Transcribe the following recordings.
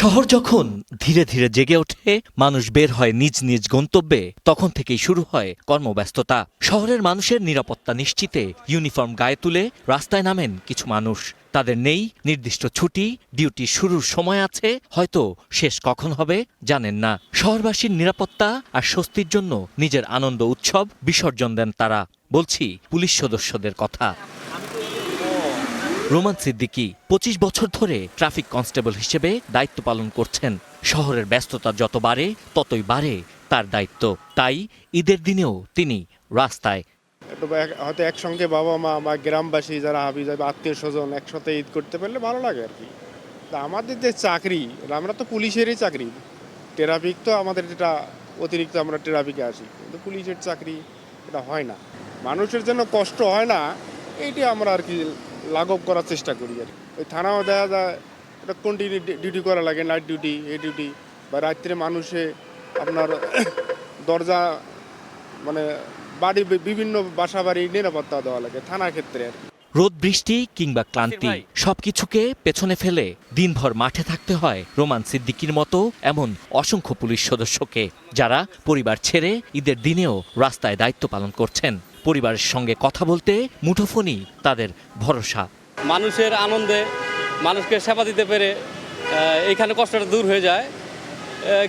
শহর যখন ধীরে ধীরে জেগে ওঠে, মানুষ বের হয় নিজ নিজ গন্তব্যে, তখন থেকেই শুরু হয় কর্মব্যস্ততা। শহরের মানুষের নিরাপত্তা নিশ্চিতে ইউনিফর্ম গায়ে তুলে রাস্তায় নামেন কিছু মানুষ। তাদের নেই নির্দিষ্ট ছুটি, ডিউটি শুরুর সময় আছে, হয়তো শেষ কখন হবে জানেন না। শহরবাসীর নিরাপত্তা আর স্বস্তির জন্য নিজের আনন্দ উৎসব বিসর্জন দেন তারা। বলছি পুলিশ সদস্যদের কথা। রোমান সিদ্দিকী ২৫ বছর ধরে ট্রাফিক কনস্টেবল হিসেবে দায়িত্ব পালন করছেন। শহরের ব্যস্ততা যত বাড়ে ততই বাড়ে তার দায়িত্ব। তাই ঈদের দিনেও তিনি রাস্তায়। হয়তো একসঙ্গে বাবা মা বা গ্রামবাসী যারা হাবি যাবে আত্মীয় স্বজন একসাথে ঈদ করতে পারলে ভালো লাগে আর কি। তা আমাদের যে চাকরি, আমরা তো পুলিশেরই চাকরি, ট্রাফিক তো আমাদের যেটা অতিরিক্ত আমরা ট্রাফিকে আসি, কিন্তু পুলিশের চাকরি এটা হয় না, মানুষের জন্য কষ্ট হয় না, এইটি আমরা আর কি লাঘব করার চেষ্টা করি আর কি। ওই থানাও দেখা যায় এটা কন্টিনিউ ডিউটি করা লাগে, নাইট ডিউটি, এই ডিউটি, বা রাত্রে মানুষে আপনার দরজা মানে বাড়ি বিভিন্ন বাসা বাড়ি নিরাপত্তা দেওয়া লাগে থানা ক্ষেত্রে আর কি। রোদ বৃষ্টি কিংবা ক্লান্তি সবকিছুকে পেছনে ফেলে দিনভর মাঠে থাকতে হয় রোমান সিদ্দিকীর মতো এমন অসংখ্য পুলিশ সদস্যকে, যারা পরিবার ছেড়ে ঈদের দিনেও রাস্তায় দায়িত্ব পালন করছেন। পরিবারের সঙ্গে কথা বলতে মুঠোফোনই তাদের ভরসা। মানুষের আনন্দে মানুষকে সেবা দিতে পেরে এইখানে কষ্টটা দূর হয়ে যায়।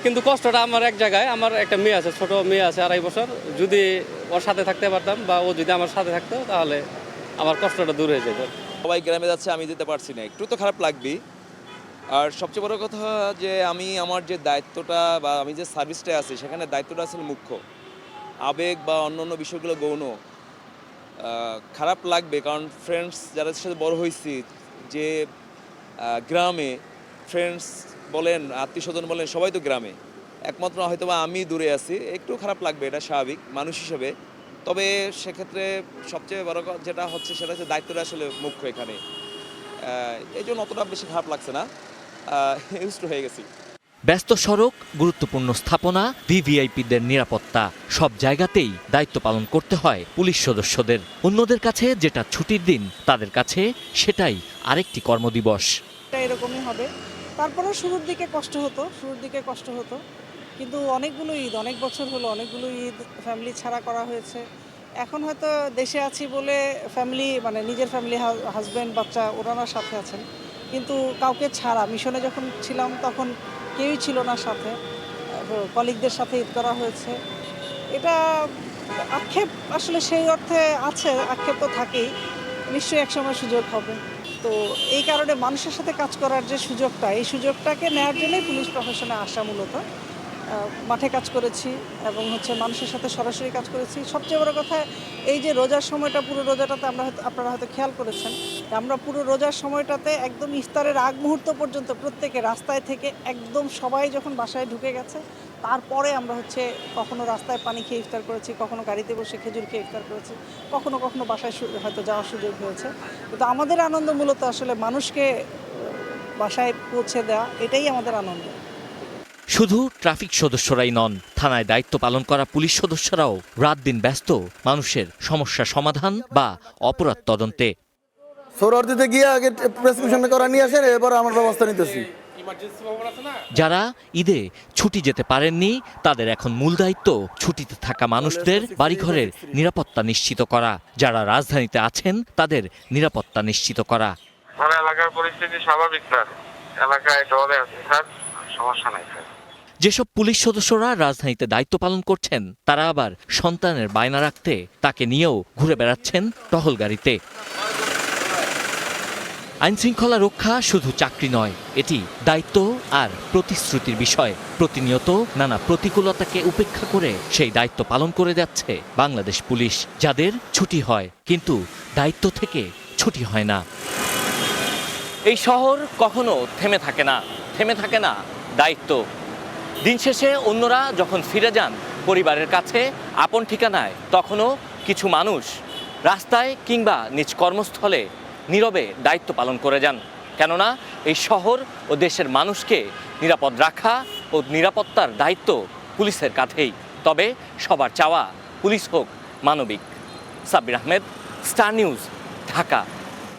কিন্তু কষ্টটা আমার এক জায়গায়, আমার একটা মেয়ে আছে, ছোট মেয়ে আছে ২.৫ বছর, যদি ওর সাথে থাকতে পারতাম বা ও যদি আমার সাথে থাকতো তাহলে আমার কষ্টটা দূর হয়ে যেত। সবাই গ্রামে যাচ্ছে, আমি যেতে পারছি না, একটু তো খারাপ লাগবেই। আর সবচেয়ে বড় কথা যে আমি আমার যে দায়িত্বটা বা আমি যে সার্ভিসটায় আছি সেখানে দায়িত্বটা আসলে মুখ্য, আবেগ বা অন্য বিষয়গুলো গৌণ। খারাপ লাগবে কারণ ফ্রেন্ডস যাদের সাথে বড় হয়েছি, যে গ্রামে ফ্রেন্ডস বলেন আত্মীয় স্বজন বলেন সবাই তো গ্রামে, একমাত্র হয়তো বা আমি দূরে আছি, একটু খারাপ লাগবে, এটা স্বাভাবিক মানুষ হিসেবে। তবে সেক্ষেত্রে সবচেয়ে বড় যেটা হচ্ছে সেটা হচ্ছে দায়িত্বটা আসলে মুখ্য এখানে, এই জন্য অতটা বেশি খারাপ লাগছে না, ইউজড হয়ে গেছি। ব্যস্ত সড়ক, গুরুত্বপূর্ণ স্থাপনা, ভিভিআইপিদের নিরাপত্তা, সব জায়গাতেই দায়িত্ব পালন করতে হয় পুলিশ সদস্যদের। অন্যদের কাছে যেটা ছুটির দিন, তাদের কাছে সেটাই আরেকটি কর্মদিবস। এরকমই হবে। তারপরে শুরুর দিকে কষ্ট হতো, কিন্তু অনেকগুলো ঈদ, অনেক বছর হলো অনেকগুলো ঈদ ফ্যামিলি ছাড়া করা হয়েছে। এখন হয়তো দেশে আছি বলে ফ্যামিলি, মানে নিজের ফ্যামিলি, হাজব্যান্ড বাচ্চা ওনারা সাথে আছেন, কিন্তু কাউকে ছাড়া। মিশনে যখন ছিলাম তখন কেউই ছিল না সাথে, কলিগদের সাথে ঈদ করা হয়েছে। এটা আক্ষেপ আসলে সেই অর্থে আছে, আক্ষেপ তো থাকেই, নিশ্চয়ই একসময় সুযোগ হবে। তো এই কারণে মানুষের সাথে কাজ করার যে সুযোগটা, এই সুযোগটাকে নেওয়ার জন্যই পুলিশ প্রফেশনে আসা। মূলত মাঠে কাজ করেছি এবং মানুষের সাথে সরাসরি কাজ করেছি। সবচেয়ে বড় কথা, এই যে রোজার সময়টা, পুরো রোজাটাতে আপনারা হয়তো খেয়াল করেছেন, আমরা পুরো রোজার সময়টাতে একদম ইফতারের আগ মুহূর্ত পর্যন্ত প্রত্যেকে রাস্তায় থেকে, একদম সবাই যখন বাসায় ঢুকে গেছে তারপরে আমরা কখনো রাস্তায় পানি খেয়ে ইফতার করেছি, কখনো গাড়িতে বসে খেজুর খেয়ে ইফতার করেছি, কখনো কখনো বাসায় হয়তো যাওয়ার সুযোগ হয়েছে। কিন্তু আমাদের আনন্দ মূলত আসলে মানুষকে বাসায় পৌঁছে দেওয়া, এটাই আমাদের আনন্দ। শুধু ট্রাফিক সদস্যরাই নন, থানায় দায়িত্ব পালন করা পুলিশ সদস্যরাও রাত দিন ব্যস্ত মানুষের সমস্যা সমাধান বা অপরাধ তদন্তে। সোহরাওয়ার্দীতে গিয়ে আগে প্রেসক্রিপশন করা নিয়ে আসেন, এরপর আমরা ব্যবস্থা নিতেছি। যারা ঈদে ছুটি যেতে পারেননি, তাদের এখন মূল দায়িত্ব ছুটিতে থাকা মানুষদের বাড়িঘরের নিরাপত্তা নিশ্চিত করা। যারা রাজধানীতে আছেন তাদের নিরাপত্তা নিশ্চিত করা। এলাকার পরিস্থিতি স্বাভাবিক, স্যার, এলাকায় ডরে আছে স্যার, সমস্যা নাই স্যার। যেসব পুলিশ সদস্যরা রাজধানীতে দায়িত্ব পালন করছেন, তারা আবার সন্তানের বায়না রাখতে তাকে নিয়েও ঘুরে বেড়াচ্ছেন টহল গাড়িতে। আইনশৃঙ্খলা রক্ষা শুধু চাকরি নয়, এটি দায়িত্ব আর প্রতিশ্রুতির বিষয়। প্রতিনিয়ত নানা প্রতিকূলতাকে উপেক্ষা করে সেই দায়িত্ব পালন করে যাচ্ছে বাংলাদেশ পুলিশ, যাদের ছুটি হয় কিন্তু দায়িত্ব থেকে ছুটি হয় না। এই শহর কখনো থেমে থাকে না দায়িত্ব। দিন শেষে অন্যরা যখন ফিরে যান পরিবারের কাছে, আপন ঠিকানায়, তখনও কিছু মানুষ রাস্তায় কিংবা নিজ কর্মস্থলে নীরবে দায়িত্ব পালন করে যান। কেননা এই শহর ও দেশের মানুষকে নিরাপদ রাখা ও নিরাপত্তার দায়িত্ব পুলিশের কাঁধেই। তবে সবার চাওয়া পুলিশ হোক মানবিক। Sabbir Ahmed, star news, Dhaka.